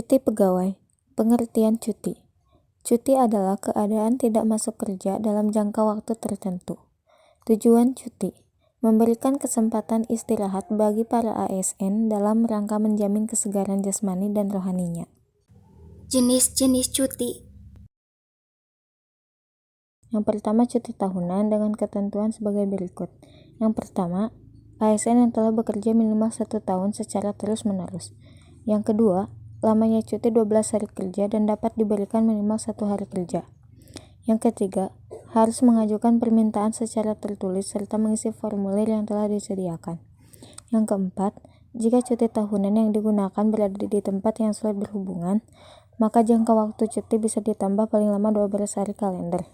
Cuti pegawai. Pengertian cuti. Cuti adalah keadaan tidak masuk kerja dalam jangka waktu tertentu. Tujuan cuti: memberikan kesempatan istirahat bagi para ASN dalam rangka menjamin kesegaran jasmani dan rohaninya. Jenis-jenis cuti. Yang pertama, cuti tahunan dengan ketentuan sebagai berikut. Yang pertama, ASN yang telah bekerja minimal 1 tahun secara terus-menerus. Yang kedua, lamanya cuti 12 hari kerja dan dapat diberikan minimal 1 hari kerja. Yang ketiga, harus mengajukan permintaan secara tertulis serta mengisi formulir yang telah disediakan. Yang keempat, jika cuti tahunan yang digunakan berada di tempat yang sulit berhubungan, maka jangka waktu cuti bisa ditambah paling lama 12 hari kalender.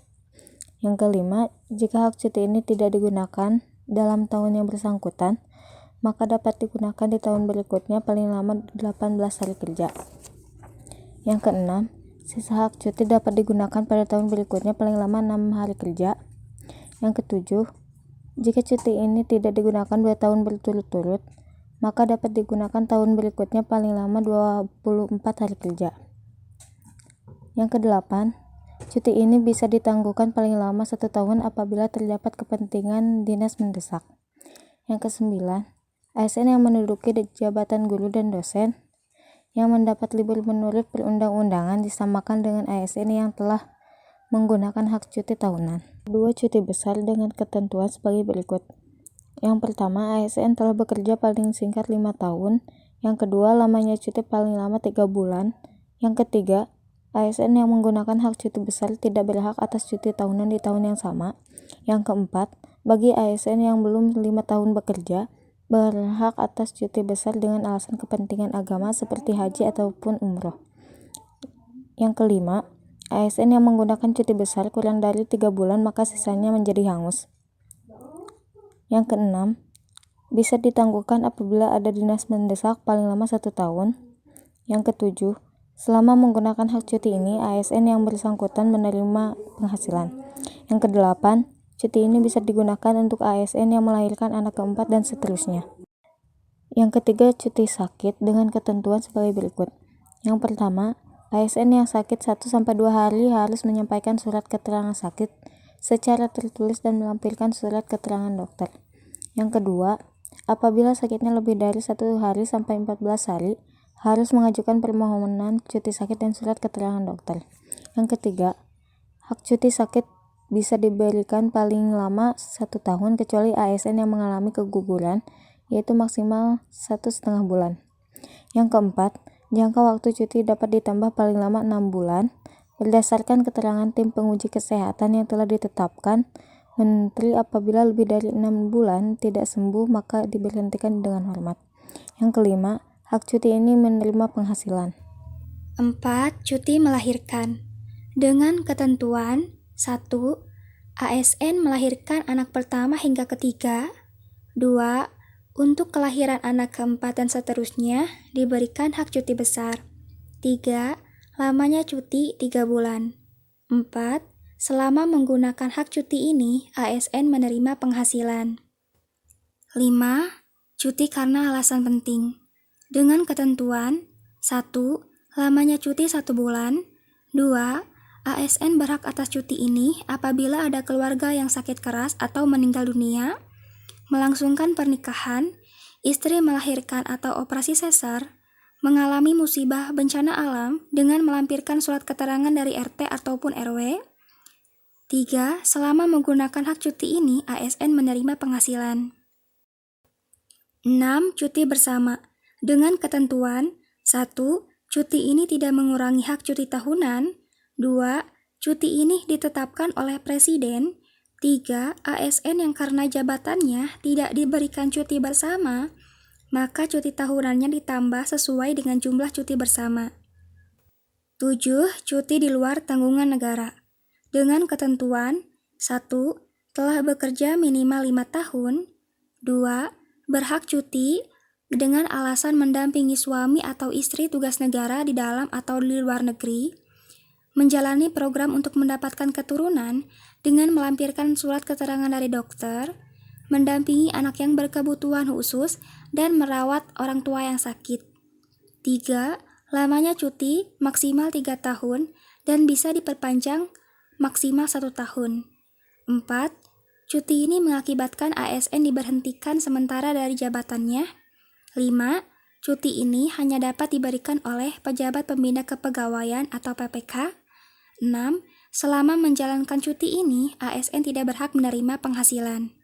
Yang kelima, jika hak cuti ini tidak digunakan dalam tahun yang bersangkutan, maka dapat digunakan di tahun berikutnya paling lama 18 hari kerja. Yang keenam, sisa hak cuti dapat digunakan pada tahun berikutnya paling lama 6 hari kerja. Yang ketujuh, jika cuti ini tidak digunakan 2 tahun berturut-turut, maka dapat digunakan tahun berikutnya paling lama 24 hari kerja. Yang kedelapan, cuti ini bisa ditangguhkan paling lama 1 tahun apabila terdapat kepentingan dinas mendesak. Yang kesembilan, ASN yang menduduki jabatan guru dan dosen yang mendapat libur menurut perundang-undangan disamakan dengan ASN yang telah menggunakan hak cuti tahunan. Dua cuti besar dengan ketentuan sebagai berikut. Yang pertama, ASN telah bekerja paling singkat 5 tahun. Yang kedua, lamanya cuti paling lama 3 bulan. Yang ketiga, ASN yang menggunakan hak cuti besar tidak berhak atas cuti tahunan di tahun yang sama. Yang keempat, bagi ASN yang belum 5 tahun bekerja, berhak atas cuti besar dengan alasan kepentingan agama seperti haji ataupun umroh. Yang kelima, ASN yang menggunakan cuti besar kurang dari 3 bulan maka sisanya menjadi hangus. Yang keenam, bisa ditangguhkan apabila ada dinas mendesak paling lama 1 tahun. Yang ketujuh, selama menggunakan hak cuti ini, ASN yang bersangkutan menerima penghasilan. Yang kedelapan, cuti ini bisa digunakan untuk ASN yang melahirkan anak keempat dan seterusnya. Yang ketiga, cuti sakit dengan ketentuan sebagai berikut. Yang pertama, ASN yang sakit 1-2 hari harus menyampaikan surat keterangan sakit secara tertulis dan melampirkan surat keterangan dokter. Yang kedua, apabila sakitnya lebih dari 1 hari sampai 14 hari, harus mengajukan permohonan cuti sakit dan surat keterangan dokter. Yang ketiga, hak cuti sakit bisa diberikan paling lama 1 tahun kecuali ASN yang mengalami keguguran, yaitu maksimal 1,5 bulan. Yang keempat, jangka waktu cuti dapat ditambah paling lama 6 bulan berdasarkan keterangan tim penguji kesehatan yang telah ditetapkan menteri. Apabila lebih dari 6 bulan tidak sembuh maka diberhentikan dengan hormat. Yang kelima, hak cuti ini menerima penghasilan. 4. Cuti melahirkan. Dengan ketentuan 1. ASN melahirkan anak pertama hingga ketiga. 2. Untuk kelahiran anak keempat dan seterusnya diberikan hak cuti besar. 3. Lamanya cuti 3 bulan. 4. Selama menggunakan hak cuti ini, ASN menerima penghasilan. 5. Cuti karena alasan penting. Dengan ketentuan 1. Lamanya cuti 1 bulan. 2. ASN berhak atas cuti ini apabila ada keluarga yang sakit keras atau meninggal dunia, melangsungkan pernikahan, istri melahirkan atau operasi sesar, mengalami musibah bencana alam dengan melampirkan surat keterangan dari RT ataupun RW. 3. Selama menggunakan hak cuti ini, ASN menerima penghasilan. 6. Cuti bersama. Dengan ketentuan 1. Cuti ini tidak mengurangi hak cuti tahunan. 2. Cuti ini ditetapkan oleh Presiden. 3. ASN yang karena jabatannya tidak diberikan cuti bersama, maka cuti tahunannya ditambah sesuai dengan jumlah cuti bersama. 7. Cuti di luar tanggungan negara. Dengan ketentuan 1. Telah bekerja minimal 5 tahun. 2. Berhak cuti dengan alasan mendampingi suami atau istri tugas negara di dalam atau di luar negeri, menjalani program untuk mendapatkan keturunan dengan melampirkan surat keterangan dari dokter, mendampingi anak yang berkebutuhan khusus, dan merawat orang tua yang sakit. 3. Lamanya cuti maksimal 3 tahun dan bisa diperpanjang maksimal 1 tahun. 4. Cuti ini mengakibatkan ASN diberhentikan sementara dari jabatannya. 5. Cuti ini hanya dapat diberikan oleh pejabat pembina kepegawaian atau PPK. 6. Selama menjalankan cuti ini, ASN tidak berhak menerima penghasilan.